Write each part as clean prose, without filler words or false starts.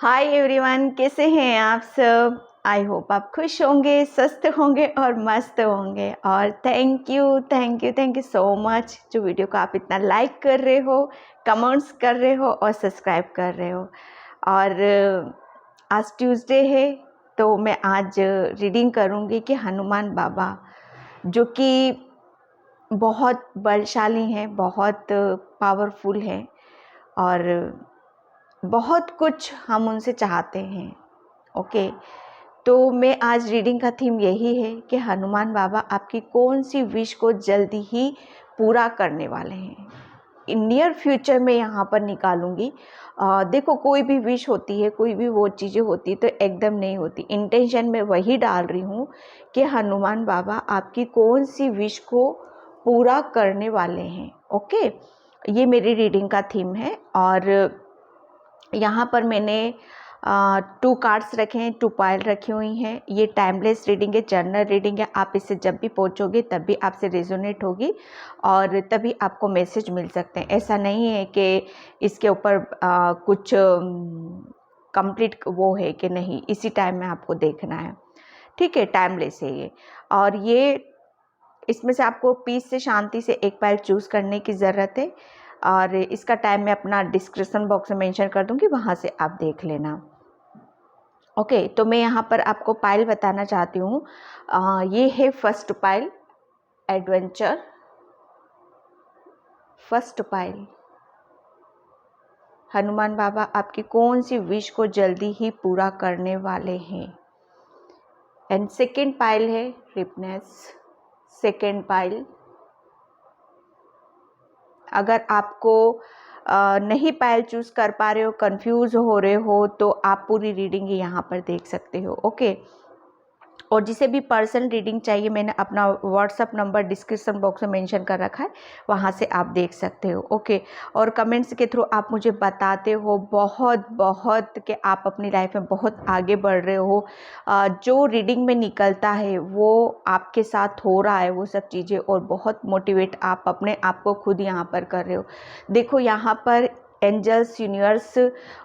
Hi everyone, कैसे हैं आप सब। आई होप आप खुश होंगे, स्वस्थ होंगे और मस्त होंगे। और थैंक यू सो मच जो वीडियो को आप इतना लाइक कर रहे हो, कमेंट्स कर रहे हो और सब्सक्राइब कर रहे हो। और आज ट्यूसडे है तो मैं आज रीडिंग करूँगी कि हनुमान बाबा जो कि बहुत बलशाली हैं, बहुत पावरफुल हैं और बहुत कुछ हम उनसे चाहते हैं। ओके, तो मैं आज रीडिंग का थीम यही है कि हनुमान बाबा आपकी कौन सी विश को जल्दी ही पूरा करने वाले हैं। इन नियर फ्यूचर में यहाँ पर निकालूंगी। देखो, कोई भी विश होती है, कोई भी वो चीज़ें होती है तो एकदम नहीं होती। इंटेंशन में वही डाल रही हूँ कि हनुमान बाबा आपकी कौन सी विश को पूरा करने वाले हैं। ओके, ये मेरी रीडिंग का थीम है। और यहाँ पर मैंने 2 कार्ड्स रखे हैं, 2 पाइल रखी हुई हैं। ये टाइमलेस रीडिंग है, जर्नल रीडिंग है। आप इससे जब भी पहुँचोगे तब भी आपसे रेजोनेट होगी और तभी आपको मैसेज मिल सकते हैं। ऐसा नहीं है कि इसके ऊपर कुछ कंप्लीट वो है कि नहीं इसी टाइम में आपको देखना है। ठीक है, टाइमलेस है ये। और ये इसमें से आपको पीस से शांति से एक पाइल चूज़ करने की ज़रूरत है और इसका टाइम मैं अपना डिस्क्रिप्शन बॉक्स में मेंशन कर दूंगी, वहाँ से आप देख लेना। ओके, तो मैं यहाँ पर आपको पाइल बताना चाहती हूँ। ये है first pile, adventure. First pile, Hanuman बाबा आपकी कौन सी विश को जल्दी ही पूरा करने वाले हैं। एंड सेकेंड पाइल है रिपनेस। सेकेंड पाइल, अगर आपको नहीं पाइल चूज़ कर पा रहे हो, कंफ्यूज हो रहे हो, तो आप पूरी रीडिंग यहाँ पर देख सकते हो। ओके, और जिसे भी पर्सनल रीडिंग चाहिए मैंने अपना व्हाट्सअप नंबर डिस्क्रिप्शन बॉक्स में मेंशन कर रखा है, वहाँ से आप देख सकते हो। ओके, और कमेंट्स के थ्रू आप मुझे बताते हो बहुत बहुत कि आप अपनी लाइफ में बहुत आगे बढ़ रहे हो। जो रीडिंग में निकलता है वो आपके साथ हो रहा है वो सब चीज़ें, और बहुत मोटिवेट आप अपने आप को खुद यहाँ पर कर रहे हो। देखो, यहाँ पर एंजल्स, यूनिवर्स,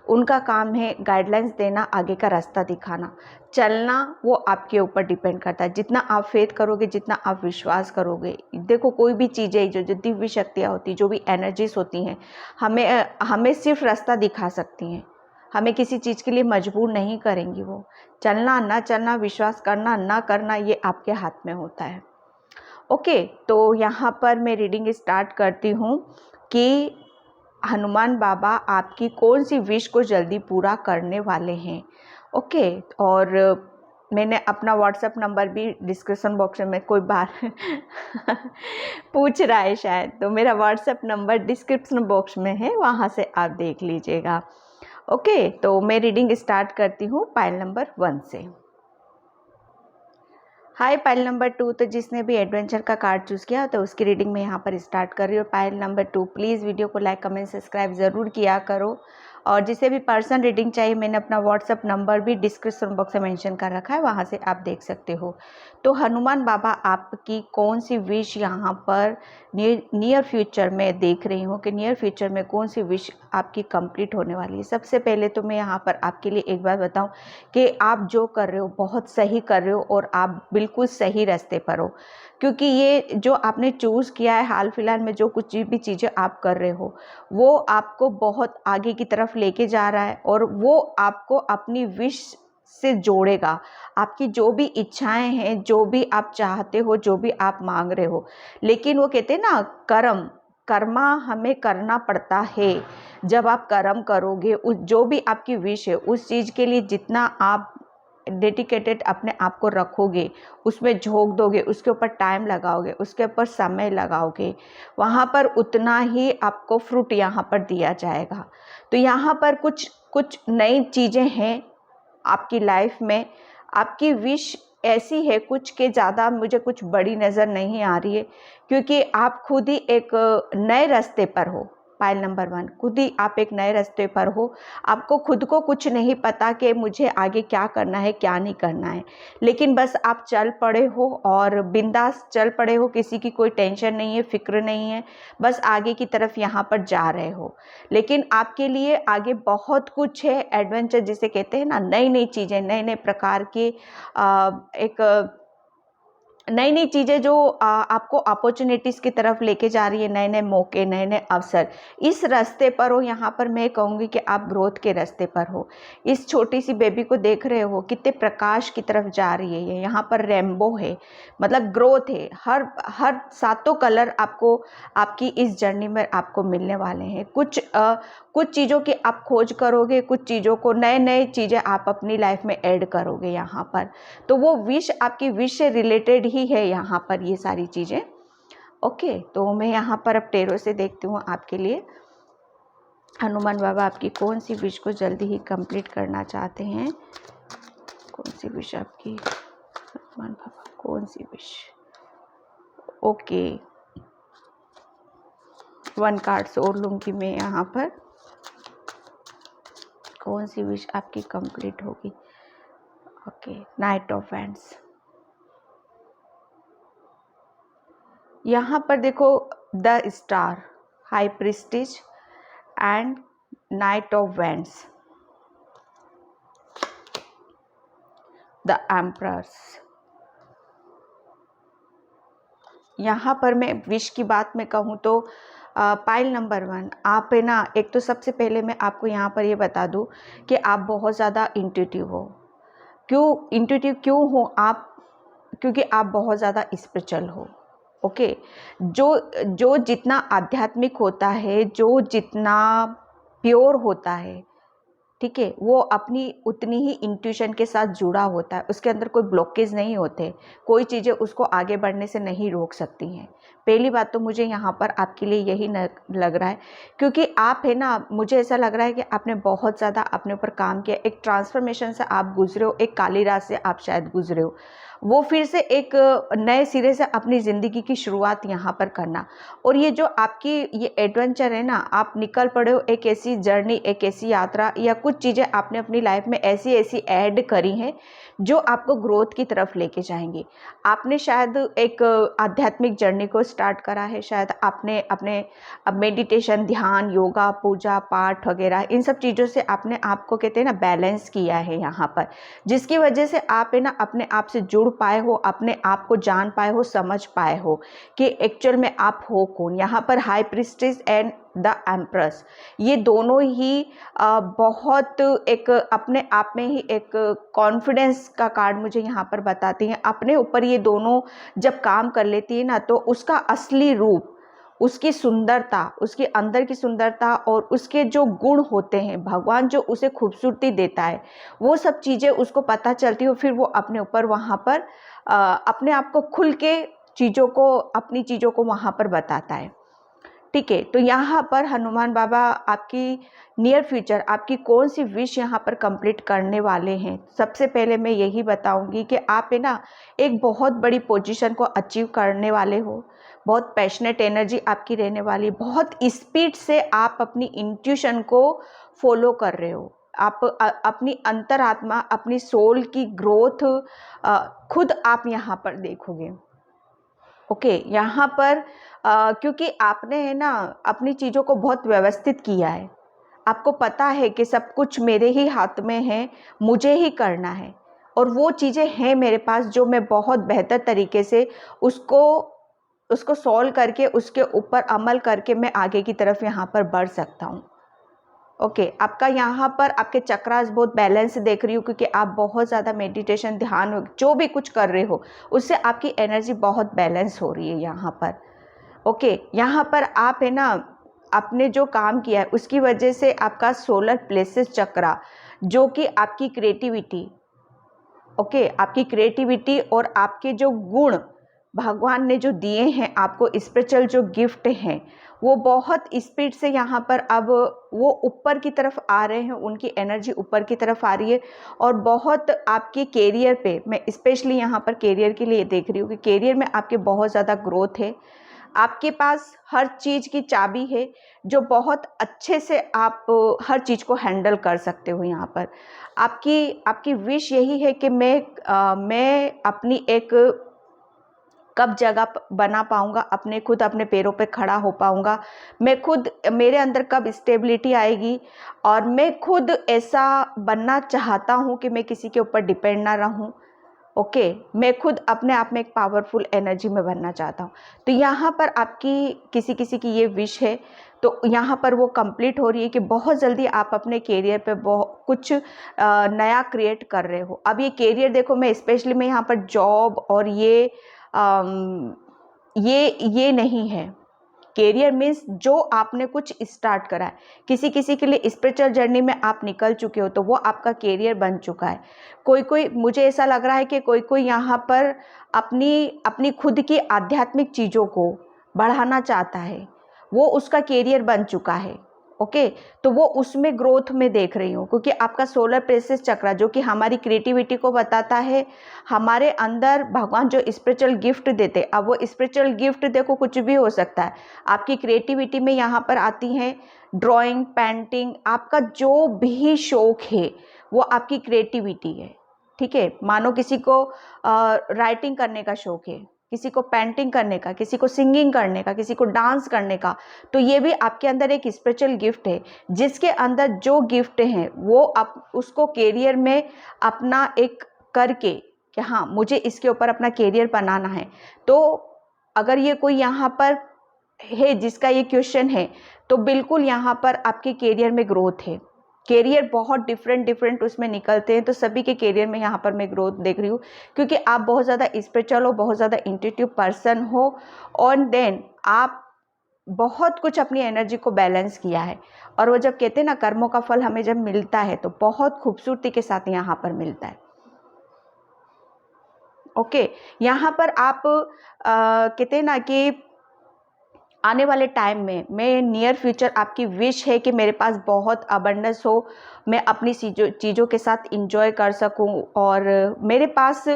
उनका काम है गाइडलाइंस देना, आगे का रास्ता दिखाना। चलना वो आपके ऊपर डिपेंड करता है। जितना आप फेथ करोगे, जितना आप विश्वास करोगे। देखो, कोई भी चीज़ें जो दिव्य शक्तियाँ होती, जो भी एनर्जीज होती हैं, हमें सिर्फ रास्ता दिखा सकती हैं, हमें किसी चीज़ के लिए मजबूर नहीं करेंगी। वो चलना ना चलना, विश्वास करना ना करना, ये आपके हाथ में होता है। ओके, तो यहाँ पर मैं रीडिंग स्टार्ट करती हूँ कि हनुमान बाबा आपकी कौन सी विश को जल्दी पूरा करने वाले हैं। ओके, और मैंने अपना व्हाट्सएप नंबर भी डिस्क्रिप्शन बॉक्स में कोई बार पूछ रहा है शायद, तो मेरा व्हाट्सएप नंबर डिस्क्रिप्शन बॉक्स में है, वहाँ से आप देख लीजिएगा। ओके, तो मैं रीडिंग स्टार्ट करती हूँ पाइल नंबर 1 से। हाय पाइल नंबर 2, तो जिसने भी एडवेंचर का कार्ड चूज़ किया तो उसकी रीडिंग में यहाँ पर स्टार्ट कर रही हूँ। पाइल नंबर 2, प्लीज़ वीडियो को लाइक कमेंट सब्सक्राइब ज़रूर किया करो। और जिसे भी पर्सन रीडिंग चाहिए मैंने अपना व्हाट्सअप नंबर भी डिस्क्रिप्शन बॉक्स में मेंशन कर रखा है, वहाँ से आप देख सकते हो। तो हनुमान बाबा आपकी कौन सी विश यहाँ पर नियर फ्यूचर में देख रही हूँ कि नियर फ्यूचर में कौन सी विश आपकी कंप्लीट होने वाली है। सबसे पहले तो मैं यहाँ पर आपके लिए एक बात बताऊँ कि आप जो कर रहे हो बहुत सही कर रहे हो और आप बिल्कुल सही रास्ते पर हो, क्योंकि ये जो आपने चूज़ किया है, हाल फिलहाल में जो कुछ भी चीज़ें आप कर रहे हो वो आपको बहुत आगे की तरफ लेके जा रहा है और वो आपको अपनी विश से जोड़ेगा। आपकी जो भी इच्छाएं हैं, जो भी आप चाहते हो, जो भी आप मांग रहे हो, लेकिन वो कहते हैं ना, कर्मा हमें करना पड़ता है। जब आप कर्म करोगे, उस जो भी आपकी विश है उस चीज़ के लिए जितना आप डेडिकेटेड अपने आप को रखोगे, उसमें झोंक दोगे, उसके ऊपर टाइम लगाओगे, उसके ऊपर समय लगाओगे, वहाँ पर उतना ही आपको फ्रूट यहाँ पर दिया जाएगा। तो यहाँ पर कुछ कुछ नई चीज़ें हैं आपकी लाइफ में। आपकी विश ऐसी है कुछ के ज़्यादा मुझे कुछ बड़ी नज़र नहीं आ रही है, क्योंकि आप खुद ही एक नए रास्ते पर हो। पाइल नंबर 1, खुद ही आप एक नए रास्ते पर हो, आपको खुद को कुछ नहीं पता कि मुझे आगे क्या करना है क्या नहीं करना है, लेकिन बस आप चल पड़े हो और बिंदास चल पड़े हो, किसी की कोई टेंशन नहीं है, फिक्र नहीं है, बस आगे की तरफ यहाँ पर जा रहे हो। लेकिन आपके लिए आगे बहुत कुछ है, एडवेंचर जिसे कहते हैं ना, नई नई चीज़ें, नए नए प्रकार के एक नई नई चीज़ें जो आपको अपॉर्चुनिटीज़ की तरफ लेके जा रही है, नए नए मौके, नए नए अवसर, इस रास्ते पर हो। यहाँ पर मैं कहूँगी कि आप ग्रोथ के रास्ते पर हो। इस छोटी सी बेबी को देख रहे हो, कितने प्रकाश की तरफ जा रही है ये। यहाँ पर रेनबो है, मतलब ग्रोथ है। हर हर सातों कलर आपको आपकी इस जर्नी में आपको मिलने वाले हैं। कुछ चीज़ों की आप खोज करोगे, कुछ चीज़ों को, नए नए चीज़ें आप अपनी लाइफ में ऐड करोगे यहाँ पर। तो वो विश आपकी विश से रिलेटेड ही है यहाँ पर ये सारी चीज़ें। ओके, तो मैं यहाँ पर अब टेरो से देखती हूँ आपके लिए हनुमान बाबा आपकी कौन सी विश को जल्दी ही कंप्लीट करना चाहते हैं। कौन सी विश आपकी, हनुमान बाबा कौन सी विश। ओके, 1 कार्ड्स और लूँगी मैं यहाँ पर। कौन सी विश आपकी कंप्लीट होगी। Okay, knight of wands. यहाँ पर देखो, the star, high priestess and knight of wands, the emperors. यहाँ पर मैं विश की बात में कहूँ तो पाइल नंबर 1, आप है ना, एक तो सबसे पहले मैं आपको यहाँ पर ये बता दूँ कि आप बहुत ज़्यादा इंट्यूटिव हो। क्यों हो आप? क्योंकि आप बहुत ज़्यादा स्पिरिचुअल हो। ओके, जो जितना आध्यात्मिक होता है, जो जितना प्योर होता है, ठीक है, वो अपनी उतनी ही इंट्यूशन के साथ जुड़ा होता है। उसके अंदर कोई ब्लॉकेज नहीं होते, कोई चीज़ें उसको आगे बढ़ने से नहीं रोक सकती हैं। पहली बात तो मुझे यहाँ पर आपके लिए यही लग रहा है, क्योंकि आप है ना, मुझे ऐसा लग रहा है कि आपने बहुत ज़्यादा अपने ऊपर काम किया। एक ट्रांसफॉर्मेशन से आप गुजरे हो, एक काली रात से आप शायद गुजरे हो, वो फिर से एक नए सिरे से अपनी ज़िंदगी की शुरुआत यहाँ पर करना। और ये जो आपकी ये एडवेंचर है ना, आप निकल पड़े हो एक ऐसी जर्नी, एक ऐसी यात्रा, या कुछ चीज़ें आपने अपनी लाइफ में ऐसी ऐसी ऐड करी हैं जो आपको ग्रोथ की तरफ लेके जाएंगी। आपने शायद एक आध्यात्मिक जर्नी को स्टार्ट करा है, शायद आपने अपने मेडिटेशन, ध्यान, योगा, पूजा पाठ वगैरह, इन सब चीज़ों से आपने आपको कहते हैं ना बैलेंस किया है यहाँ पर, जिसकी वजह से आप है ना अपने आप से जुड़ पाए हो, अपने आप को जान पाए हो, समझ पाए हो कि एक्चुअल में आप हो कौन। यहाँ पर high priestess and the empress, ये दोनों ही बहुत एक अपने आप में ही एक कॉन्फिडेंस का कार्ड मुझे यहाँ पर बताती हैं। अपने ऊपर ये दोनों जब काम कर लेती है ना, तो उसका असली रूप, उसकी सुंदरता, उसके अंदर की सुंदरता और उसके जो गुण होते हैं, भगवान जो उसे खूबसूरती देता है, वो सब चीज़ें उसको पता चलती हो। फिर वो अपने ऊपर वहाँ पर अपने आप को खुल के चीज़ों को, अपनी चीज़ों को वहाँ पर बताता है। ठीक है, तो यहाँ पर हनुमान बाबा आपकी नियर फ्यूचर, आपकी कौन सी विश यहाँ पर कंप्लीट करने वाले हैं। सबसे पहले मैं यही बताऊंगी कि आप है ना एक बहुत बड़ी पोजीशन को अचीव करने वाले हो। बहुत पैशनेट एनर्जी आपकी रहने वाली, बहुत स्पीड से आप अपनी इंट्यूशन को फॉलो कर रहे हो। आप अपनी अंतरात्मा, अपनी सोल की ग्रोथ खुद आप यहाँ पर देखोगे। ओके, यहाँ पर क्योंकि आपने है ना अपनी चीज़ों को बहुत व्यवस्थित किया है। आपको पता है कि सब कुछ मेरे ही हाथ में है, मुझे ही करना है, और वो चीज़ें हैं मेरे पास जो मैं बहुत बेहतर तरीके से उसको सॉल्व करके, उसके ऊपर अमल करके मैं आगे की तरफ यहाँ पर बढ़ सकता हूँ। ओके, आपका यहाँ पर आपके चक्रास बहुत बैलेंस देख रही हूँ, क्योंकि आप बहुत ज़्यादा मेडिटेशन, ध्यान, जो भी कुछ कर रहे हो उससे आपकी एनर्जी बहुत बैलेंस हो रही है यहाँ पर। ओके, यहाँ पर आप है ना आपने जो काम किया है उसकी वजह से आपका सोलर प्लेसेस चक्रा, जो कि आपकी क्रिएटिविटी, ओके, आपकी क्रिएटिविटी और आपके जो गुण भगवान ने जो दिए हैं आपको, स्पिरिचुअल जो गिफ्ट हैं, वो बहुत स्पीड से यहाँ पर अब वो ऊपर की तरफ आ रहे हैं, उनकी एनर्जी ऊपर की तरफ आ रही है। और बहुत आपके कैरियर पे, मैं स्पेशली यहाँ पर कैरियर के लिए देख रही हूँ कि कैरियर में आपके बहुत ज़्यादा ग्रोथ है। आपके पास हर चीज़ की चाबी है, जो बहुत अच्छे से आप हर चीज़ को हैंडल कर सकते हो। यहाँ पर आपकी विश यही है कि मैं अपनी एक कब जगह बना पाऊंगा, अपने पैरों पे खड़ा हो पाऊंगा, मैं खुद, मेरे अंदर कब स्टेबिलिटी आएगी, और मैं खुद ऐसा बनना चाहता हूं कि मैं किसी के ऊपर डिपेंड ना रहूं। ओके, मैं खुद अपने आप में एक पावरफुल एनर्जी में बनना चाहता हूँ। तो यहाँ पर आपकी किसी किसी की ये विश है, तो यहाँ पर वो कंप्लीट हो रही है कि बहुत जल्दी आप अपने कैरियर पे बहुत कुछ नया क्रिएट कर रहे हो। अब ये कैरियर देखो, मैं स्पेशली मैं यहाँ पर जॉब और ये नहीं है। कैरियर मीन्स जो आपने कुछ स्टार्ट करा है, किसी किसी के लिए स्पिरिचुअल जर्नी में आप निकल चुके हो, तो वो आपका कैरियर बन चुका है। कोई मुझे ऐसा लग रहा है कि कोई यहाँ पर अपनी खुद की आध्यात्मिक चीज़ों को बढ़ाना चाहता है, वो उसका कैरियर बन चुका है। ओके, तो वो उसमें ग्रोथ में देख रही हूँ, क्योंकि आपका सोलर प्लेक्सस चक्र जो कि हमारी क्रिएटिविटी को बताता है, हमारे अंदर भगवान जो स्पिरिचुअल गिफ्ट देते, अब वो स्पिरिचुअल गिफ्ट देखो कुछ भी हो सकता है। आपकी क्रिएटिविटी में यहाँ पर आती है ड्राइंग, पेंटिंग, आपका जो भी शौक है वो आपकी क्रिएटिविटी है। ठीक है, मानो किसी को राइटिंग करने का शौक है, किसी को पेंटिंग करने का, किसी को सिंगिंग करने का, किसी को डांस करने का, तो ये भी आपके अंदर एक स्पिरिचुअल गिफ्ट है। जिसके अंदर जो गिफ्ट है वो आप उसको कैरियर में अपना एक करके कि हाँ मुझे इसके ऊपर अपना कैरियर बनाना है। तो अगर ये कोई यहाँ पर है जिसका ये क्वेश्चन है, तो बिल्कुल यहाँ पर आपके कैरियर में ग्रोथ है। कैरियर बहुत डिफरेंट उसमें निकलते हैं, तो सभी के कैरियर में यहाँ पर मैं ग्रोथ देख रही हूँ, क्योंकि आप बहुत ज़्यादा स्पिरिचुअल हो, बहुत ज़्यादा इंट्यूटिव पर्सन हो, और देन आप बहुत कुछ अपनी एनर्जी को बैलेंस किया है। और वो जब कहते हैं ना कर्मों का फल हमें जब मिलता है तो बहुत खूबसूरती के साथ यहाँ पर मिलता है। ओके, यहाँ पर आप कहते हैं ना कि आने वाले टाइम में, मैं नियर फ्यूचर, आपकी विश है कि मेरे पास बहुत अबंडेंस हो, मैं अपनी चीज़ों के साथ इंजॉय कर सकूं, और मेरे पास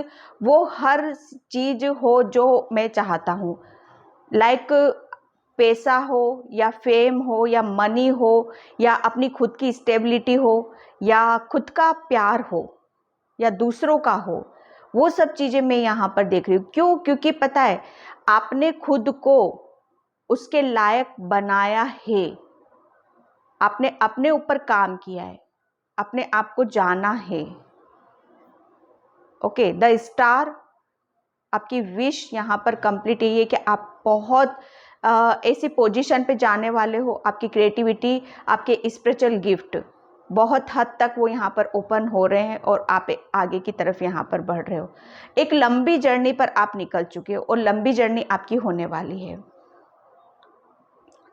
वो हर चीज़ हो जो मैं चाहता हूं। लाइक पैसा हो या फेम हो या मनी हो या अपनी खुद की स्टेबिलिटी हो या खुद का प्यार हो या दूसरों का हो, वो सब चीज़ें मैं यहाँ पर देख रही हूँ। क्यों? क्योंकि पता है आपने खुद को उसके लायक बनाया है, आपने अपने ऊपर काम किया है, अपने आप को जाना है। ओके, द स्टार, आपकी विश यहाँ पर कंप्लीट है कि आप बहुत ऐसी पोजीशन पे जाने वाले हो। आपकी क्रिएटिविटी, आपके स्पिरिचुअल गिफ्ट बहुत हद तक वो यहाँ पर ओपन हो रहे हैं, और आप आगे की तरफ यहाँ पर बढ़ रहे हो। एक लंबी जर्नी पर आप निकल चुके हो, और लंबी जर्नी आपकी होने वाली है।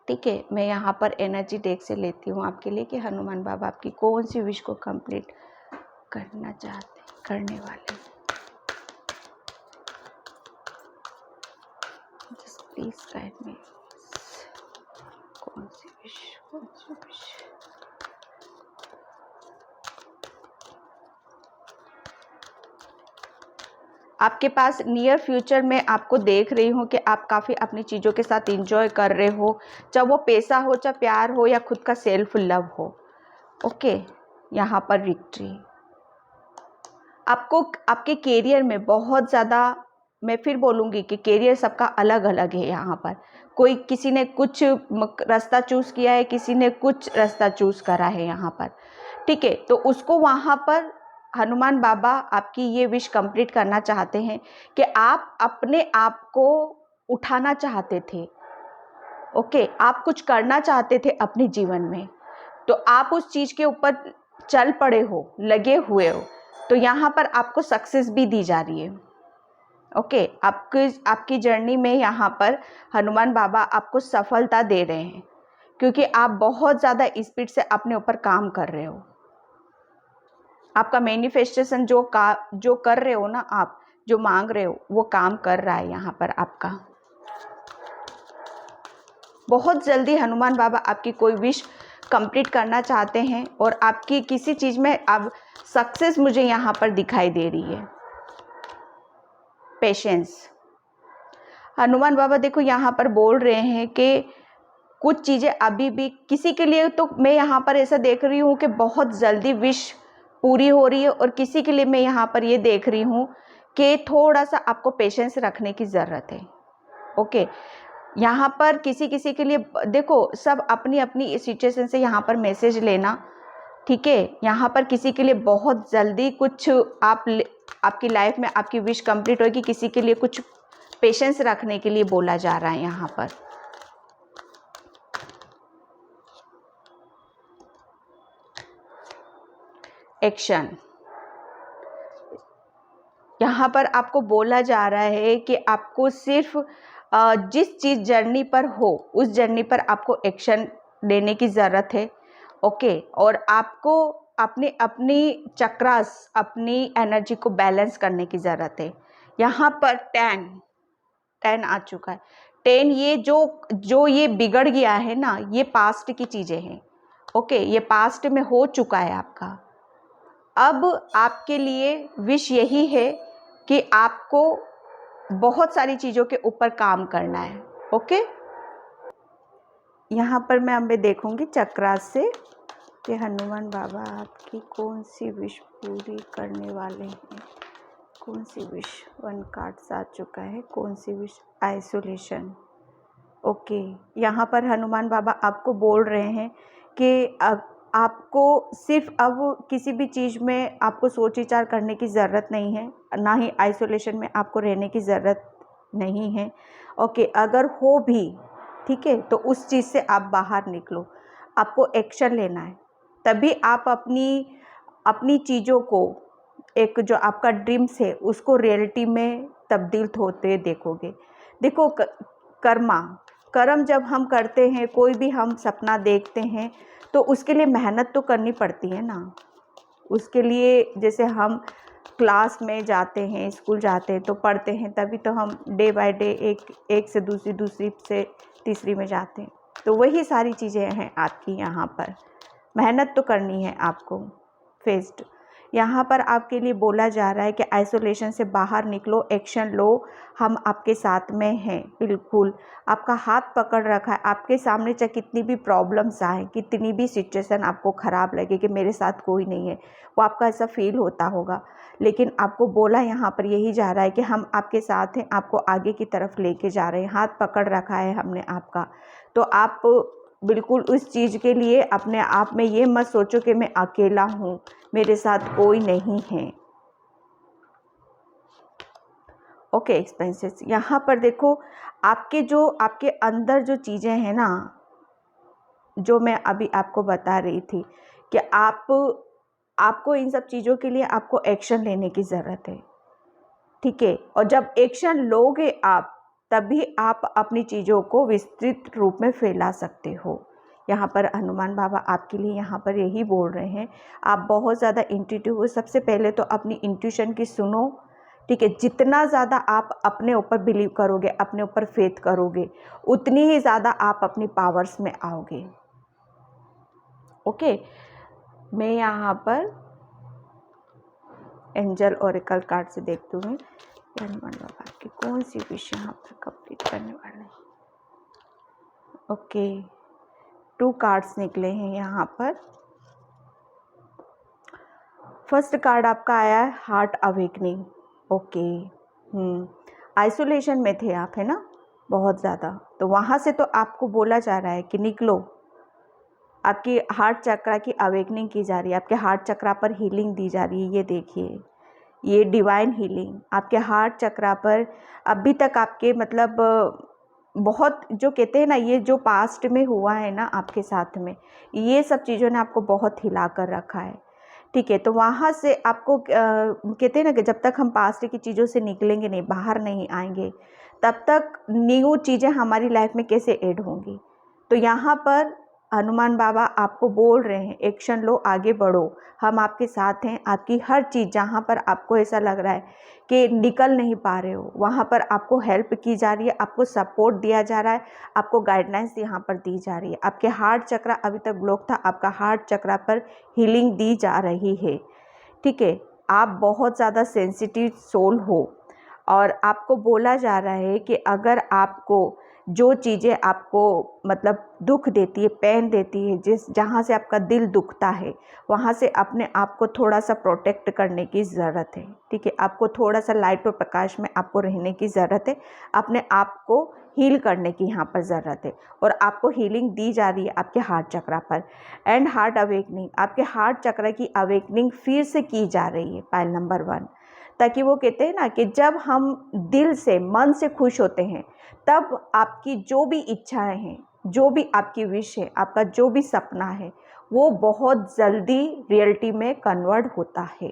ठीक है, मैं यहाँ पर एनर्जी डेक से लेती हूँ आपके लिए कि हनुमान बाबा आपकी कौन सी विश को कंप्लीट करना चाहते हैं, करने वाले। जस्ट प्लीज गाइड मी, कौन सी विश, कौन सी विश। आपके पास नियर फ्यूचर में आपको देख रही हूँ कि आप काफ़ी अपनी चीज़ों के साथ इंजॉय कर रहे हो, चाहे वो पैसा हो, चाहे प्यार हो, या खुद का सेल्फ लव हो। ओके, यहाँ पर विक्ट्री आपको आपके कैरियर में बहुत ज़्यादा, मैं फिर बोलूँगी कि कैरियर सबका अलग अलग है। यहाँ पर कोई, किसी ने कुछ रास्ता चूज़ किया है, किसी ने कुछ रास्ता चूज़ करा है यहाँ पर। ठीक है, तो उसको वहाँ पर हनुमान बाबा आपकी ये विश कंप्लीट करना चाहते हैं कि आप अपने आप को उठाना चाहते थे। ओके, आप कुछ करना चाहते थे अपने जीवन में, तो आप उस चीज़ के ऊपर चल पड़े हो, लगे हुए हो, तो यहाँ पर आपको सक्सेस भी दी जा रही है। ओके, आपकी जर्नी में यहाँ पर हनुमान बाबा आपको सफलता दे रहे हैं, क्योंकि आप बहुत ज़्यादा स्पीड से अपने ऊपर काम कर रहे हो। आपका मैनिफेस्टेशन जो कर रहे हो ना, आप जो मांग रहे हो वो काम कर रहा है यहाँ पर आपका। बहुत जल्दी हनुमान बाबा आपकी कोई विश कंप्लीट करना चाहते हैं, और आपकी किसी चीज़ में अब सक्सेस मुझे यहाँ पर दिखाई दे रही है। पेशेंस, हनुमान बाबा देखो यहाँ पर बोल रहे हैं कि कुछ चीज़ें अभी भी किसी के लिए, तो मैं यहाँ पर ऐसा देख रही हूँ कि बहुत जल्दी विश पूरी हो रही है, और किसी के लिए मैं यहाँ पर ये देख रही हूँ कि थोड़ा सा आपको पेशेंस रखने की ज़रूरत है। ओके, यहाँ पर किसी किसी के लिए देखो, सब अपनी अपनी सिचुएशन से यहाँ पर मैसेज लेना, ठीक है। यहाँ पर किसी के लिए बहुत जल्दी कुछ आपकी लाइफ में आपकी विश कंप्लीट होगी, किसी के लिए कुछ पेशेंस रखने के लिए बोला जा रहा है यहाँ पर। एक्शन, यहाँ पर आपको बोला जा रहा है कि आपको सिर्फ जिस चीज़ जर्नी पर हो उस जर्नी पर आपको एक्शन लेने की ज़रूरत है। ओके, और आपको अपनी अपनी चक्रास, अपनी एनर्जी को बैलेंस करने की ज़रूरत है। यहाँ पर 10 आ चुका है। 10 ये जो ये बिगड़ गया है ना, ये पास्ट की चीज़ें हैं। ओके, ये पास्ट में हो चुका है आपका। अब आपके लिए विश यही है कि आपको बहुत सारी चीज़ों के ऊपर काम करना है। ओके, यहाँ पर मैं अब देखूँगी चक्रास से कि हनुमान बाबा आपकी कौन सी विश पूरी करने वाले हैं। कौन सी विश, 1 कार्ड्स आ चुका है। कौन सी विश, आइसोलेशन। ओके, यहाँ पर हनुमान बाबा आपको बोल रहे हैं कि आपको सिर्फ अब किसी भी चीज़ में आपको सोच विचार करने की ज़रूरत नहीं है, ना ही आइसोलेशन में आपको रहने की ज़रूरत नहीं है। ओके, अगर हो भी ठीक है, तो उस चीज़ से आप बाहर निकलो, आपको एक्शन लेना है, तभी आप अपनी चीज़ों को, एक जो आपका ड्रीम्स है उसको रियलिटी में तब्दील होते देखोगे। देखो कर्म जब हम करते हैं, कोई भी हम सपना देखते हैं, तो उसके लिए मेहनत तो करनी पड़ती है ना। उसके लिए जैसे हम क्लास में जाते हैं, स्कूल जाते हैं तो पढ़ते हैं, तभी तो हम डे बाय डे एक से दूसरी से तीसरी में जाते हैं। तो वही सारी चीज़ें हैं आपकी, यहाँ पर मेहनत तो करनी है आपको। फेस्ड यहाँ पर आपके लिए बोला जा रहा है कि आइसोलेशन से बाहर निकलो, एक्शन लो, हम आपके साथ में हैं। बिल्कुल आपका हाथ पकड़ रखा है। आपके सामने चाहे कितनी भी प्रॉब्लम्स आए, कितनी भी सिचुएशन आपको ख़राब लगे कि मेरे साथ कोई नहीं है, वो आपका ऐसा फील होता होगा, लेकिन आपको बोला यहाँ पर यही जा रहा है कि हम आपके साथ हैं, आपको आगे की तरफ लेके जा रहे हैं। हाथ पकड़ रखा है हमने आपका। तो आप बिल्कुल उस चीज़ के लिए अपने आप में ये मत सोचो कि मैं अकेला हूँ, मेरे साथ कोई नहीं है। ओके, एक्सपेंसेस यहाँ पर देखो, आपके अंदर जो चीज़ें हैं ना, जो मैं अभी आपको बता रही थी कि आपको इन सब चीज़ों के लिए आपको एक्शन लेने की ज़रूरत है, ठीक है। और जब एक्शन लोगे आप, तभी आप अपनी चीज़ों को विस्तृत रूप में फैला सकते हो। यहाँ पर हनुमान बाबा आपके लिए यहाँ पर यही बोल रहे हैं, आप बहुत ज़्यादा इंट्यूटिव हो। सबसे पहले तो अपनी इंट्यूशन की सुनो, ठीक है। जितना ज़्यादा आप अपने ऊपर बिलीव करोगे, अपने ऊपर फेथ करोगे, उतनी ही ज़्यादा आप अपनी पावर्स में आओगे। ओके, मैं यहाँ पर एंजल ओरेकल कार्ड से देखती हूँ हनुमान बाबा की कौन सी विश यहाँ पर कंप्लीट करने वाले हैं। ओके, 2 कार्ड्स निकले हैं यहाँ पर। फर्स्ट कार्ड आपका आया है हार्ट अवेकनिंग। ओके, आइसोलेशन में थे आप, है ना, बहुत ज़्यादा। तो वहाँ से तो आपको बोला जा रहा है कि निकलो। आपकी हार्ट चक्रा की अवेकनिंग की जा रही है, आपके हार्ट चक्रा पर हीलिंग दी जा रही है। ये देखिए, ये डिवाइन हीलिंग आपके हार्ट चक्रा पर। अभी तक आपके मतलब बहुत, जो कहते हैं ना, ये जो पास्ट में हुआ है ना आपके साथ में, ये सब चीज़ों ने आपको बहुत हिला कर रखा है, ठीक है। तो वहाँ से आपको कहते हैं ना कि जब तक हम पास्ट की चीज़ों से निकलेंगे नहीं, बाहर नहीं आएंगे, तब तक न्यू चीज़ें हमारी लाइफ में कैसे ऐड होंगी। तो यहाँ पर हनुमान बाबा आपको बोल रहे हैं, एक्शन लो, आगे बढ़ो, हम आपके साथ हैं। आपकी हर चीज़, जहाँ पर आपको ऐसा लग रहा है कि निकल नहीं पा रहे हो, वहाँ पर आपको हेल्प की जा रही है, आपको सपोर्ट दिया जा रहा है, आपको गाइडलाइंस यहाँ पर दी जा रही है। आपके हार्ट चक्रा अभी तक ब्लॉक था, आपका हार्ट चक्रा पर हीलिंग दी जा रही है, ठीक है। आप बहुत ज़्यादा सेंसिटिव सोल हो, और आपको बोला जा रहा है कि अगर आपको जो चीज़ें आपको मतलब दुख देती है, पेन देती है, जहाँ से आपका दिल दुखता है, वहाँ से अपने आप को थोड़ा सा प्रोटेक्ट करने की ज़रूरत है। ठीक है, आपको थोड़ा सा लाइट और प्रकाश में आपको रहने की ज़रूरत है, अपने आप को हील करने की यहाँ पर ज़रूरत है। और आपको हीलिंग दी जा रही है आपके हार्ट चक्रा पर। एंड हार्ट अवेकनिंग, आपके हार्ट चक्र की अवेकनिंग फिर से की जा रही है पाइल नंबर 1। ताकि वो कहते हैं ना कि जब हम दिल से, मन से खुश होते हैं, तब आपकी जो भी इच्छाएं हैं, जो भी आपकी विश है, आपका जो भी सपना है, वो बहुत जल्दी रियलिटी में कन्वर्ट होता है।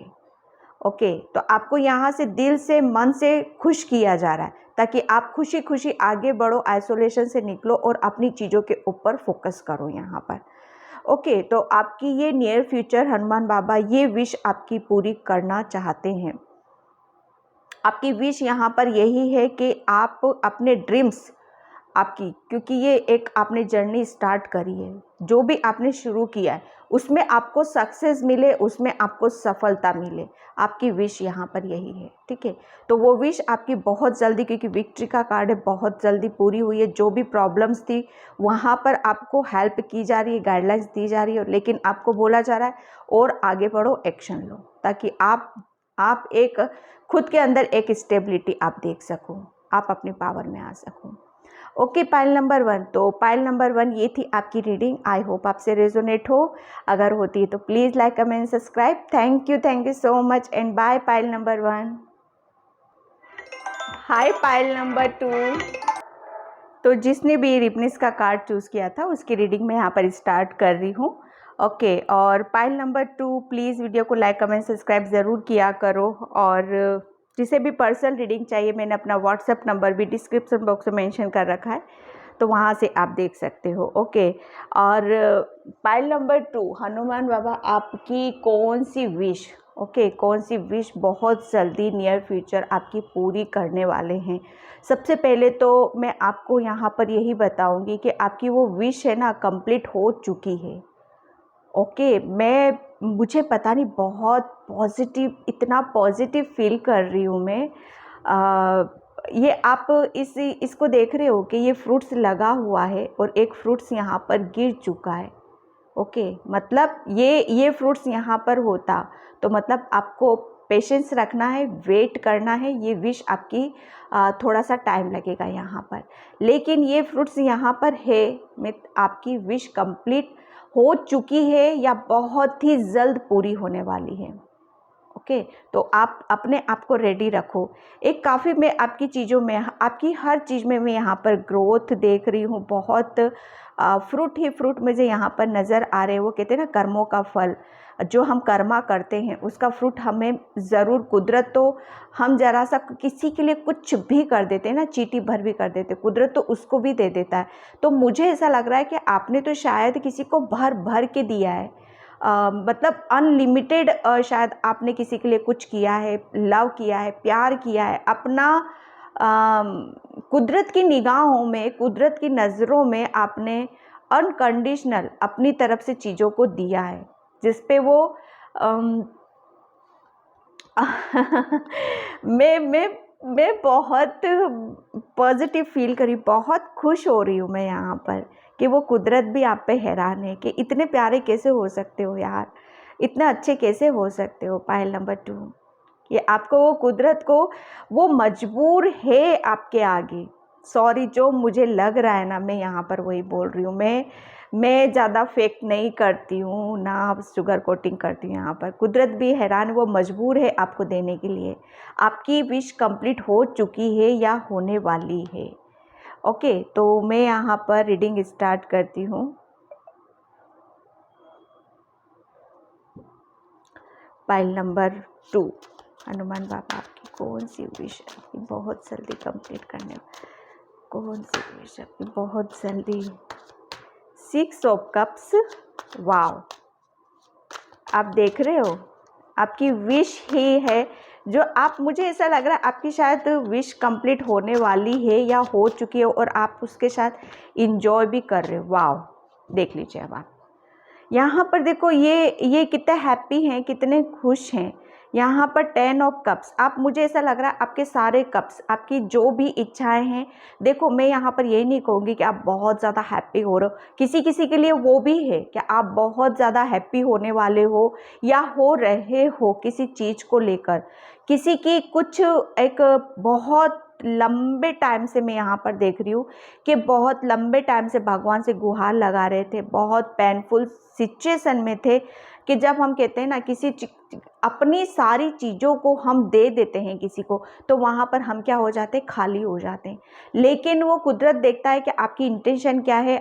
ओके, तो आपको यहाँ से दिल से, मन से खुश किया जा रहा है ताकि आप खुशी खुशी आगे बढ़ो, आइसोलेशन से निकलो और अपनी चीज़ों के ऊपर फोकस करो यहाँ पर। ओके, तो आपकी ये नियर फ्यूचर हनुमान बाबा ये विश आपकी पूरी करना चाहते हैं। आपकी विश यहाँ पर यही है कि आप अपने ड्रीम्स आपकी, क्योंकि ये एक आपने जर्नी स्टार्ट करी है, जो भी आपने शुरू किया है उसमें आपको सक्सेस मिले, उसमें आपको सफलता मिले, आपकी विश यहाँ पर यही है। ठीक है, तो वो विश आपकी बहुत जल्दी, क्योंकि विक्ट्री का कार्ड है, बहुत जल्दी पूरी हुई है। जो भी प्रॉब्लम्स थी वहाँ पर आपको हेल्प की जा रही है, गाइडलाइंस दी जा रही है, लेकिन आपको बोला जा रहा है और आगे बढ़ो, एक्शन लो, ताकि आप एक खुद के अंदर एक स्टेबिलिटी आप देख सको, आप अपनी पावर में आ सको। Okay, pile number 1। तो पाइल नंबर 1 ये थी आपकी रीडिंग। आई होप आपसे रेजोनेट हो। अगर होती है तो please like, comment, subscribe. Thank you so much and bye pile number 1। Hi pile number 2। तो जिसने भी रिपनेस का कार्ड चूज़ किया था उसकी रीडिंग मैं यहाँ पर स्टार्ट कर रही हूँ। ओके, और पाइल नंबर 2 प्लीज़ वीडियो को लाइक, कमेंट, सब्सक्राइब ज़रूर किया करो। और जिसे भी पर्सनल रीडिंग चाहिए, मैंने अपना व्हाट्सएप नंबर भी डिस्क्रिप्शन बॉक्स में मेंशन कर रखा है, तो वहाँ से आप देख सकते हो। ओके, और पाइल नंबर 2 हनुमान बाबा आपकी कौन सी विश, ओके, कौन सी विश बहुत जल्दी नियर फ्यूचर आपकी पूरी करने वाले हैं। सबसे पहले तो मैं आपको यहाँ पर यही बताऊँगी कि आपकी वो विश है ना, कंप्लीट हो चुकी है। ओके, मुझे पता नहीं, बहुत पॉजिटिव, इतना पॉजिटिव फील कर रही हूँ मैं। ये आप इसको देख रहे हो कि ये फ्रूट्स लगा हुआ है और एक फ्रूट्स यहाँ पर गिर चुका है। ओके, मतलब ये फ्रूट्स यहाँ पर होता तो मतलब आपको पेशेंस रखना है, वेट करना है। ये विश आपकी थोड़ा सा टाइम लगेगा यहाँ पर, लेकिन ये फ्रूट्स यहाँ पर है। आपकी विश कंप्लीट हो चुकी है या बहुत ही जल्द पूरी होने वाली है। ओके, तो आप अपने आप को रेडी रखो। एक काफ़ी मैं आपकी चीज़ों में, आपकी हर चीज़ में मैं यहाँ पर ग्रोथ देख रही हूँ। बहुत फ्रूट ही फ्रूट मुझे यहाँ पर नज़र आ रहे हैं। वो कहते हैं ना, कर्मों का फल, जो हम कर्मा करते हैं उसका फ्रूट हमें ज़रूर, कुदरत तो हम ज़रा सा किसी के लिए कुछ भी कर देते हैं ना, चीटी भर भी कर देते, कुदरत तो उसको भी दे देता है। तो मुझे ऐसा लग रहा है कि आपने तो शायद किसी को भर भर के दिया है। मतलब अनलिमिटेड शायद आपने किसी के लिए कुछ किया है, लव किया है, प्यार किया है, अपना कुदरत की निगाहों में, कुदरत की नज़रों में आपने अनकंडीशनल अपनी तरफ से चीज़ों को दिया है, जिस पे वो मैं बहुत पॉजिटिव फील करी, बहुत खुश हो रही हूँ मैं यहाँ पर कि वो कुदरत भी आप पे हैरान है कि इतने प्यारे कैसे हो सकते हो यार, इतने अच्छे कैसे हो सकते हो। पाइल नंबर 2, ये आपको, वो कुदरत को वो मजबूर है आपके आगे। सॉरी, जो मुझे लग रहा है ना, मैं यहाँ पर वही बोल रही हूँ। मैं ज़्यादा फेक नहीं करती हूँ, ना शुगर कोटिंग करती हूँ। यहाँ पर कुदरत भी हैरान, वो मजबूर है आपको देने के लिए। आपकी विश कंप्लीट हो चुकी है या होने वाली है। ओके, तो मैं यहाँ पर रीडिंग स्टार्ट करती हूँ। पाइल नंबर 2 हनुमान बाबा आपकी कौन सी विश आपकी बहुत जल्दी कंप्लीट करने, कौन सी विश आपकी बहुत जल्दी। 6 ऑफ कप्स, वाव, आप देख रहे हो, आपकी विश ही है जो आप, मुझे ऐसा लग रहा है आपकी शायद विश कंप्लीट होने वाली है या हो चुकी है और आप उसके साथ इंजॉय भी कर रहे हो। वाव, देख लीजिए अब आप यहाँ पर देखो, ये कितने हैप्पी हैं, कितने खुश हैं। यहाँ पर 10 ऑफ कप्स, आप, मुझे ऐसा लग रहा है आपके सारे कप्स, आपकी जो भी इच्छाएं हैं, देखो मैं यहाँ पर यही नहीं कहूँगी कि आप बहुत ज़्यादा हैप्पी हो रहे हो, किसी किसी के लिए वो भी है कि आप बहुत ज़्यादा हैप्पी होने वाले हो या हो रहे हो किसी चीज़ को लेकर। किसी की कुछ एक बहुत लंबे टाइम से मैं यहाँ पर देख रही हूँ कि बहुत लंबे टाइम से भगवान से गुहार लगा रहे थे, बहुत पेनफुल सिचुएशन में थे कि जब हम कहते हैं ना अपनी सारी चीज़ों को हम दे देते हैं किसी को, तो वहाँ पर हम क्या हो जाते हैं, खाली हो जाते हैं। लेकिन वो कुदरत देखता है कि आपकी इंटेंशन क्या है,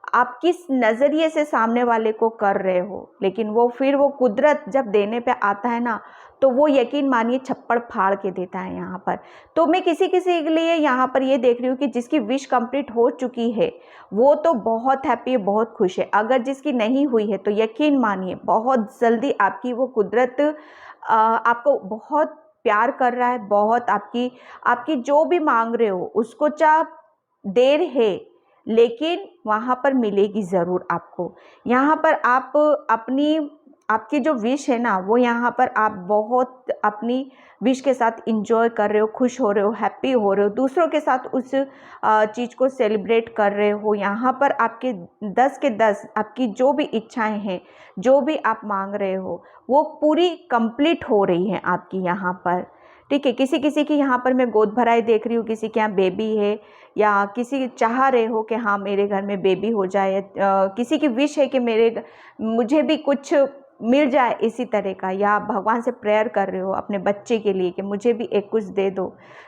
आप किस नज़रिए से सामने वाले को कर रहे हो। लेकिन वो कुदरत जब देने पे आता है ना, तो वो यकीन मानिए छप्पड़ फाड़ के देता है यहाँ पर। तो मैं किसी किसी के लिए यहाँ पर ये देख रही हूँ कि जिसकी विश कंप्लीट हो चुकी है वो तो बहुत हैप्पी है, बहुत खुश है। अगर जिसकी नहीं हुई है तो यकीन मानिए बहुत जल्दी आपकी वो कुदरत आपको बहुत प्यार कर रहा है, बहुत आपकी जो भी मांग रहे हो उसको, चाहे देर है लेकिन वहाँ पर मिलेगी ज़रूर आपको। यहाँ पर आपकी जो विश है ना, वो यहाँ पर आप बहुत अपनी विश के साथ इंजॉय कर रहे हो, खुश हो रहे हो, हैप्पी हो रहे हो, दूसरों के साथ उस चीज़ को सेलिब्रेट कर रहे हो। यहाँ पर आपके 10 के 10 आपकी जो भी इच्छाएं हैं, जो भी आप मांग रहे हो, वो पूरी कंप्लीट हो रही हैं आपकी यहाँ पर। ठीक है, किसी किसी की यहाँ पर मैं गोद भराई देख रही हूँ, किसी के यहाँ बेबी है, या किसी चाह रहे हो कि हाँ मेरे घर में बेबी हो जाए, किसी की विश है कि मुझे भी कुछ मिल जाए इसी तरह का, या भगवान से प्रेयर कर रहे हो अपने बच्चे के लिए कि मुझे भी एक कुछ दे दो,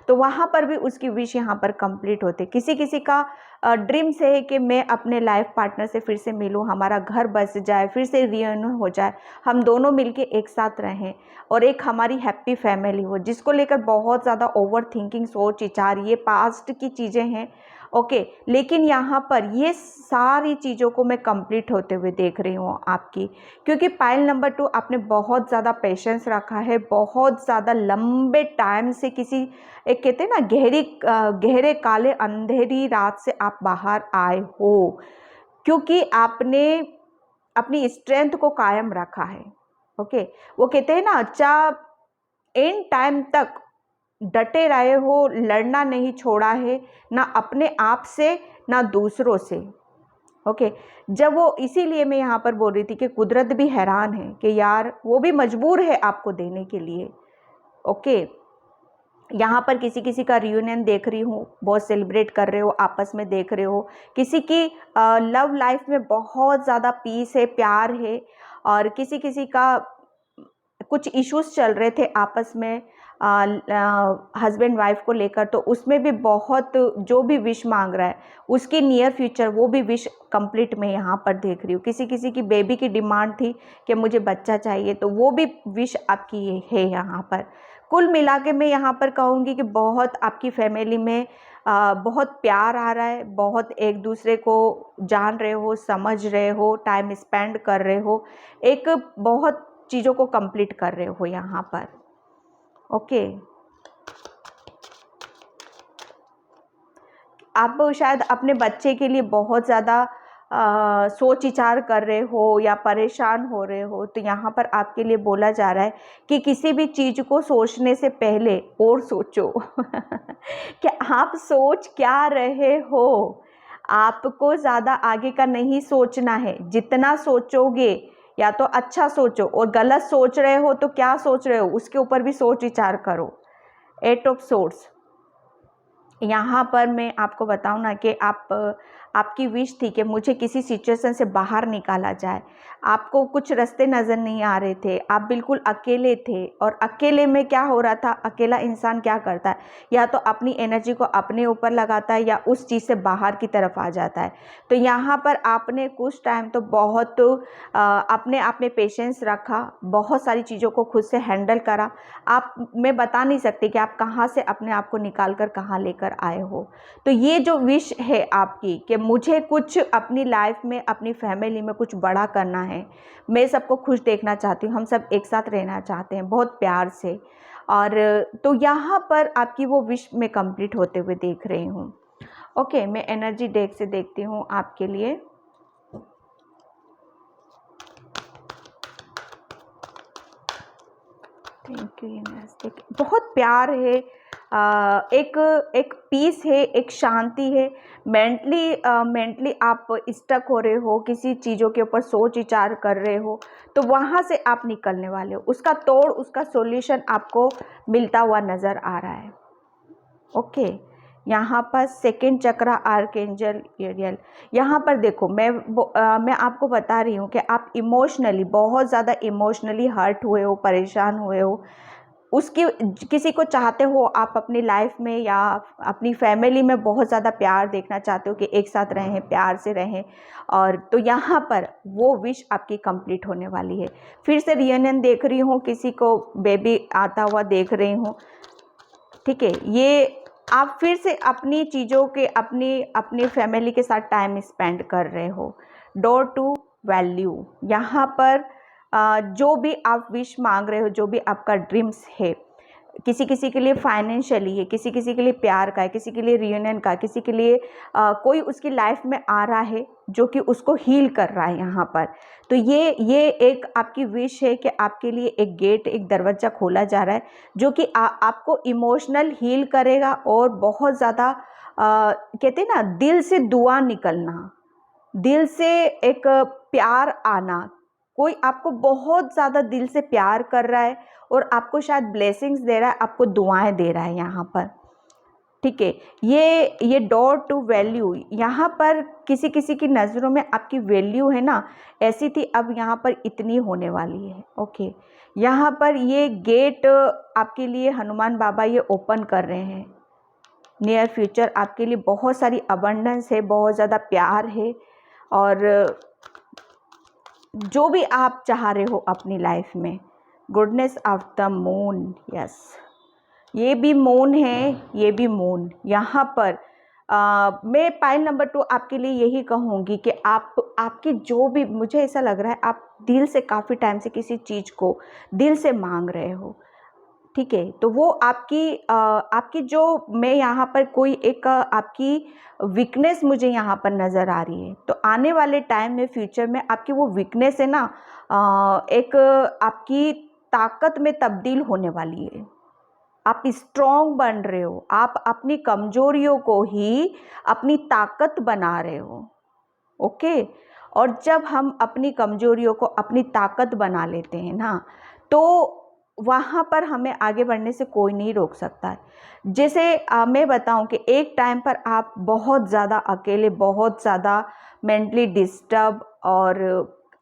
तो वहाँ पर भी उसकी विश यहाँ पर कंप्लीट होते। किसी किसी का ड्रीम से है कि मैं अपने लाइफ पार्टनर से फिर से मिलूँ, हमारा घर बस जाए, फिर से रियूनियन हो जाए, हम दोनों मिलके एक साथ रहें और एक हमारी हैप्पी फैमिली हो, जिसको लेकर बहुत ज़्यादा ओवर थिंकिंग, सोच विचार, ये पास्ट की चीज़ें हैं। ओके, लेकिन यहाँ पर ये सारी चीज़ों को मैं कंप्लीट होते हुए देख रही हूँ आपकी, क्योंकि पाइल नंबर 2 आपने बहुत ज़्यादा पेशेंस रखा है, बहुत ज़्यादा लंबे टाइम से किसी एक कहते हैं ना गहरे काले अंधेरी रात से आप बाहर आए हो, क्योंकि आपने अपनी स्ट्रेंथ को कायम रखा है। ओके, वो कहते हैं ना अच्छा एंड टाइम तक डटे रहे हो, लड़ना नहीं छोड़ा है, ना अपने आप से ना दूसरों से। ओके, जब वो, इसीलिए मैं यहाँ पर बोल रही थी कि कुदरत भी हैरान है कि यार वो भी मजबूर है आपको देने के लिए। ओके, यहाँ पर किसी किसी का रियूनियन देख रही हूँ, बहुत सेलिब्रेट कर रहे हो, आपस में देख रहे हो, किसी की लव लाइफ में बहुत ज़्यादा पीस है, प्यार है, और किसी किसी का कुछ इश्यूज चल रहे थे आपस में हस्बैंड वाइफ को लेकर, तो उसमें भी बहुत, जो भी विश मांग रहा है उसकी नियर फ्यूचर वो भी विश कंप्लीट मैं यहाँ पर देख रही हूँ। किसी किसी की बेबी की डिमांड थी कि मुझे बच्चा चाहिए, तो वो भी विश आपकी है यहाँ पर। कुल मिला के मैं यहाँ पर कहूँगी कि बहुत आपकी फैमिली में बहुत प्यार आ रहा है, बहुत एक दूसरे को जान रहे हो, समझ रहे हो, टाइम स्पेंड कर रहे हो, एक बहुत चीज़ों को कंप्लीट कर रहे हो यहाँ पर। ओके, आप शायद अपने बच्चे के लिए बहुत ज़्यादा सोच विचार कर रहे हो या परेशान हो रहे हो, तो यहाँ पर आपके लिए बोला जा रहा है कि किसी भी चीज़ को सोचने से पहले और सोचो कि आप सोच क्या रहे हो। आपको ज़्यादा आगे का नहीं सोचना है, जितना सोचोगे या तो अच्छा सोचो, और गलत सोच रहे हो तो क्या सोच रहे हो उसके ऊपर भी सोच विचार करो। 8 ऑफ सोर्ड्स, यहाँ पर मैं आपको बताऊँ ना कि आपकी विश थी कि मुझे किसी सिचुएशन से बाहर निकाला जाए, आपको कुछ रास्ते नज़र नहीं आ रहे थे, आप बिल्कुल अकेले थे, और अकेले में क्या हो रहा था, अकेला इंसान क्या करता है, या तो अपनी एनर्जी को अपने ऊपर लगाता है या उस चीज़ से बाहर की तरफ आ जाता है। तो यहाँ पर आपने कुछ टाइम तो बहुत अपने आप में पेशेंस रखा, बहुत सारी चीज़ों को खुद से हैंडल करा। मैं बता नहीं सकती कि आप कहाँ से अपने आप को निकाल कर कहाँ लेकर आए हो। तो ये जो विश है आपकी कि मुझे कुछ अपनी लाइफ में, अपनी फैमिली में कुछ बड़ा करना है, मैं सबको खुश देखना चाहती हूँ, हम सब एक साथ रहना चाहते हैं बहुत प्यार से, और तो यहाँ पर आपकी वो विश मैं कंप्लीट होते हुए देख रही हूँ। ओके, मैं एनर्जी डेक से देखती हूँ आपके लिए। Thank you universe. बहुत प्यार है, एक पीस है, एक शांति है। मेंटली आप स्टक हो रहे हो, किसी चीज़ों के ऊपर सोच विचार कर रहे हो, तो वहाँ से आप निकलने वाले हो। उसका तोड़, उसका सॉल्यूशन आपको मिलता हुआ नज़र आ रहा है। ओके, यहाँ पर सेकंड चक्रा आर्कएंजल यूरियल। यहाँ पर देखो, मैं आपको बता रही हूँ कि आप इमोशनली, बहुत ज़्यादा इमोशनली हर्ट हुए हो, परेशान हुए हो। उसकी किसी को चाहते हो आप अपनी लाइफ में या अपनी फैमिली में बहुत ज़्यादा प्यार देखना चाहते हो कि एक साथ रहें, प्यार से रहें, और तो यहाँ पर वो विश आपकी कंप्लीट होने वाली है। फिर से रियूनियन देख रही हूँ, किसी को बेबी आता हुआ देख रही हूँ। ठीक है, ये आप फिर से अपनी चीज़ों के, अपनी फैमिली के साथ टाइम स्पेंड कर रहे हो। डोर टू वैल्यू, यहाँ पर जो भी आप विश मांग रहे हो, जो भी आपका ड्रीम्स है, किसी किसी के लिए फाइनेंशियली है, किसी किसी के लिए प्यार का है, किसी के लिए रियूनियन का, किसी के लिए कोई उसकी लाइफ में आ रहा है जो कि उसको हील कर रहा है यहाँ पर। तो ये एक आपकी विश है कि आपके लिए एक गेट, एक दरवाज़ा खोला जा रहा है जो कि आपको इमोशनल हील करेगा, और बहुत ज़्यादा कहते हैं ना, दिल से दुआ निकलना, दिल से एक प्यार आना। कोई आपको बहुत ज़्यादा दिल से प्यार कर रहा है और आपको शायद ब्लेसिंग्स दे रहा है, आपको दुआएं दे रहा है यहाँ पर। ठीक है, ये डोर टू वैल्यू, यहाँ पर किसी किसी की नज़रों में आपकी वैल्यू है ना, ऐसी थी, अब यहाँ पर इतनी होने वाली है। ओके, यहाँ पर ये गेट आपके लिए हनुमान बाबा ये ओपन कर रहे हैं। नियर फ्यूचर आपके लिए बहुत सारी अबंडेंस है, बहुत ज़्यादा प्यार है, और जो भी आप चाह रहे हो अपनी लाइफ में। Goodness of the moon, yes, ये भी मून है, ये भी मून। यहाँ पर मैं पाइल नंबर 2 आपके लिए यही कहूँगी कि आपकी जो भी, मुझे ऐसा लग रहा है आप दिल से काफ़ी टाइम से किसी चीज़ को दिल से मांग रहे हो। ठीक है, तो वो आपकी जो, मैं यहाँ पर कोई एक आपकी वीकनेस मुझे यहाँ पर नज़र आ रही है। तो आने वाले टाइम में, फ्यूचर में, आपकी वो वीकनेस है ना, एक आपकी ताकत में तब्दील होने वाली है। आप स्ट्रॉन्ग बन रहे हो, आप अपनी कमजोरियों को ही अपनी ताकत बना रहे हो। ओके, और जब हम अपनी कमजोरियों को अपनी ताकत बना लेते हैं ना, तो वहाँ पर हमें आगे बढ़ने से कोई नहीं रोक सकता है। जैसे मैं बताऊं कि एक टाइम पर आप बहुत ज़्यादा अकेले, बहुत ज़्यादा मेंटली डिस्टर्ब और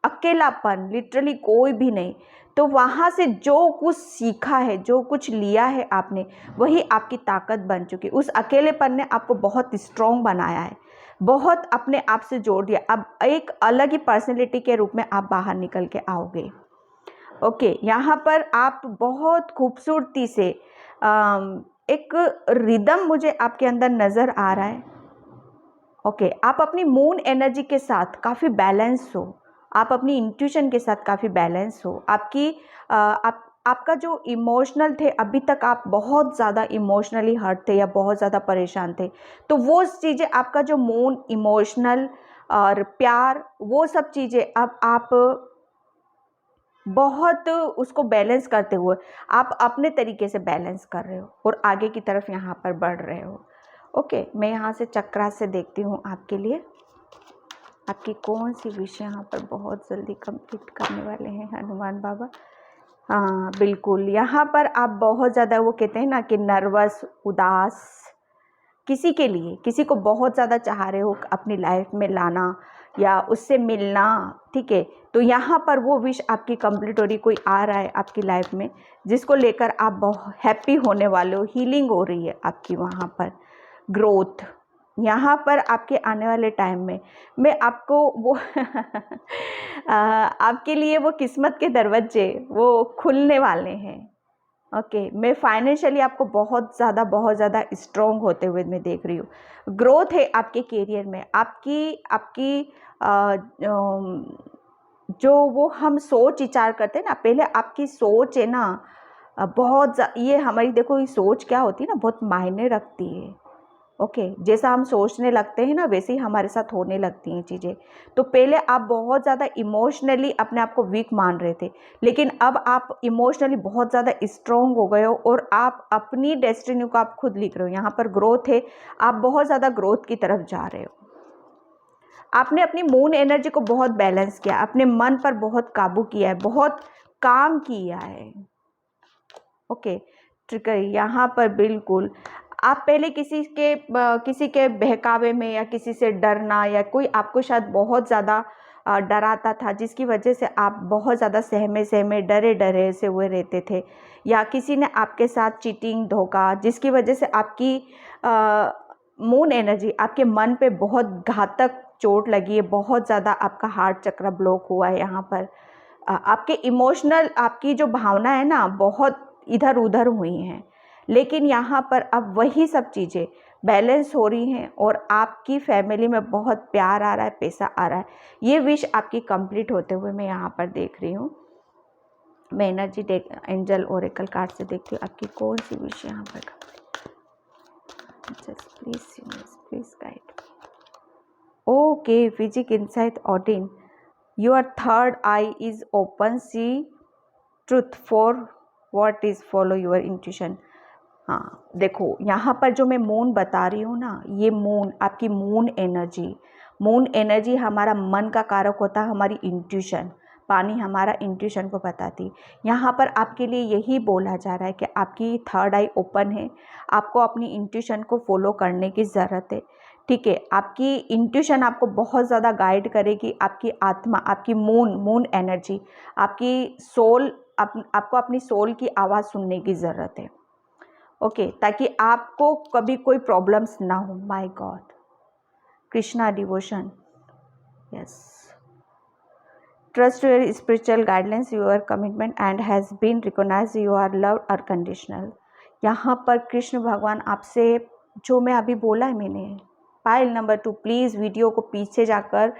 अकेलापन, लिटरली कोई भी नहीं, तो वहाँ से जो कुछ सीखा है, जो कुछ लिया है आपने, वही आपकी ताकत बन चुकी है। उस अकेलेपन ने आपको बहुत स्ट्रॉन्ग बनाया है, बहुत अपने आप से जोड़ दिया। अब एक अलग ही पर्सनैलिटी के रूप में आप बाहर निकल के आओगे। ओके, यहाँ पर आप बहुत खूबसूरती से एक रिदम मुझे आपके अंदर नज़र आ रहा है। ओके, आप अपनी मून एनर्जी के साथ काफ़ी बैलेंस हो, आप अपनी इंट्यूशन के साथ काफ़ी बैलेंस हो। आपका जो इमोशनल थे, अभी तक आप बहुत ज़्यादा इमोशनली हर्ट थे या बहुत ज़्यादा परेशान थे, तो वो चीज़ें, आपका जो मून इमोशनल और प्यार, वो सब चीज़ें अब आप बहुत उसको बैलेंस करते हुए आप अपने तरीके से बैलेंस कर रहे हो और आगे की तरफ यहाँ पर बढ़ रहे हो। ओके, मैं यहाँ से चक्रा से देखती हूँ आपके लिए, आपकी कौन सी विश यहाँ पर बहुत जल्दी कंप्लीट करने वाले हैं हनुमान बाबा। हाँ बिल्कुल, यहाँ पर आप बहुत ज़्यादा, वो कहते हैं ना कि नर्वस, उदास, किसी के लिए, किसी को बहुत ज़्यादा चाह रहे हो अपनी लाइफ में लाना या उससे मिलना। ठीक है, तो यहाँ पर वो विश आपकी कंप्लीट हो रही, कोई आ रहा है आपकी लाइफ में जिसको लेकर आप बहुत हैप्पी होने वाले हो, हीलिंग हो रही है आपकी वहाँ पर, ग्रोथ। यहाँ पर आपके आने वाले टाइम में मैं आपको वो आपके लिए वो किस्मत के दरवाजे वो खुलने वाले हैं। ओके, मैं फाइनेंशियली आपको बहुत ज़्यादा स्ट्रॉन्ग होते हुए मैं देख रही हूँ। ग्रोथ है आपके करियर में, आपकी जो वो हम सोच विचार करते हैं ना, पहले आपकी सोच है ना, ये हमारी, देखो ये सोच क्या होती है ना, बहुत मायने रखती है। ओके जैसा हम सोचने लगते हैं ना वैसे ही हमारे साथ होने लगती हैं चीज़ें। तो पहले आप बहुत ज़्यादा इमोशनली अपने आप को वीक मान रहे थे, लेकिन अब आप इमोशनली बहुत ज़्यादा स्ट्रॉन्ग हो गए हो और आप अपनी डेस्टिनी को आप खुद लिख रहे हो। यहाँ पर ग्रोथ है, आप बहुत ज़्यादा ग्रोथ की तरफ जा रहे हो। आपने अपनी मून एनर्जी को बहुत बैलेंस किया, अपने मन पर बहुत काबू किया है, बहुत काम किया है। ओके ठीक है, यहाँ पर बिल्कुल आप पहले किसी के बहकावे में या किसी से डरना या कोई आपको शायद बहुत ज़्यादा डराता था, जिसकी वजह से आप बहुत ज़्यादा सहमे डरे से हुए रहते थे, या किसी ने आपके साथ चीटिंग धोखा, जिसकी वजह से आपकी मून एनर्जी आपके मन पे बहुत घातक चोट लगी है, बहुत ज़्यादा आपका हार्ट चक्र ब्लॉक हुआ है। यहाँ पर आपके इमोशनल आपकी जो भावना है ना बहुत इधर उधर हुई हैं, लेकिन यहाँ पर अब वही सब चीज़ें बैलेंस हो रही हैं और आपकी फैमिली में बहुत प्यार आ रहा है, पैसा आ रहा है। ये विश आपकी कंप्लीट होते हुए मैं यहाँ पर देख रही हूँ। मैं एनर्जी एंजल ओरेकल कार्ड से देखती हूँ आपकी कौन सी विश यहाँ पर just please guide. Okay physic insight Odin, your third eye is open, see truth for what is follow your intuition. हाँ देखो यहाँ पर जो मैं मून बता रही हूँ ना, ये मून आपकी मून एनर्जी हमारा मन का कारक होता है, हमारी इंट्यूशन, पानी हमारा इंट्यूशन को बताती। यहाँ पर आपके लिए यही बोला जा रहा है कि आपकी थर्ड आई ओपन है, आपको अपनी इंट्यूशन को फॉलो करने की ज़रूरत है। ठीक है, आपकी इंट्यूशन आपको बहुत ज़्यादा गाइड करेगी, आपकी आत्मा, आपकी मून एनर्जी, आपकी सोल, आपको अपनी सोल की आवाज़ सुनने की ज़रूरत है। ओके ताकि आपको कभी कोई प्रॉब्लम्स ना हो। My god, Krishna devotion, yes, trust your spiritual guidelines, your commitment and has been recognize, you are love unconditional. यहाँ पर कृष्ण भगवान आपसे, जो मैं अभी बोला है मैंने, पाइल नंबर 2, प्लीज़ वीडियो को पीछे जाकर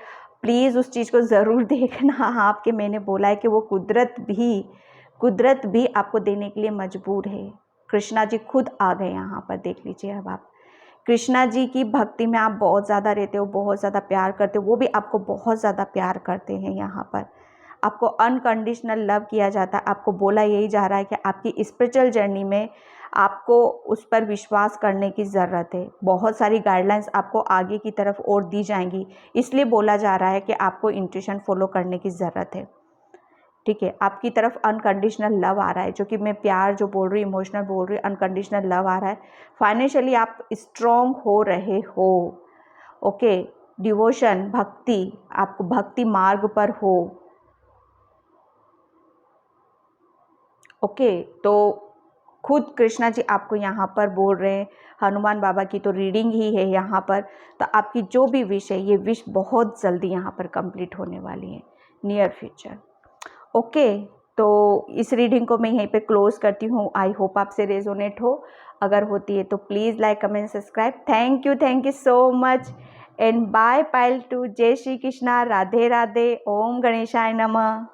प्लीज़ उस चीज़ को ज़रूर देखना। आपके मैंने बोला है कि वो कुदरत भी आपको देने के लिए मजबूर है। कृष्णा जी खुद आ गए यहाँ पर, देख लीजिए। अब आप कृष्णा जी की भक्ति में आप बहुत ज़्यादा रहते हो, बहुत ज़्यादा प्यार करते हो, वो भी आपको बहुत ज़्यादा प्यार करते हैं। यहाँ पर आपको अनकंडीशनल लव किया जाता है। आपको बोला यही जा रहा है कि आपकी स्पिरिचुअल जर्नी में आपको उस पर विश्वास करने की ज़रूरत है। बहुत सारी गाइडलाइंस आपको आगे की तरफ और दी जाएंगी, इसलिए बोला जा रहा है कि आपको इंट्यूशन फॉलो करने की ज़रूरत है। ठीक है, आपकी तरफ अनकंडीशनल लव आ रहा है, जो कि मैं प्यार जो बोल रही हूँ, इमोशनल बोल रही हूँ, अनकंडीशनल लव आ रहा है। फाइनेंशियली आप स्ट्रॉन्ग हो रहे हो। ओके, डिवोशन, भक्ति, आप भक्ति मार्ग पर हो। ओके, तो खुद कृष्णा जी आपको यहाँ पर बोल रहे हैं, हनुमान बाबा की तो रीडिंग ही है यहाँ पर। तो आपकी जो भी विश है, ये विश बहुत जल्दी यहाँ पर कंप्लीट होने वाली है, नियर फ्यूचर। ओके, तो इस रीडिंग को मैं यहीं पे क्लोज करती हूँ। आई होप आपसे रेजोनेट हो, अगर होती है तो please like comment subscribe. Thank you so much and bye pile two. जय श्री कृष्णा, राधे राधे, ओम गणेशाय नमः।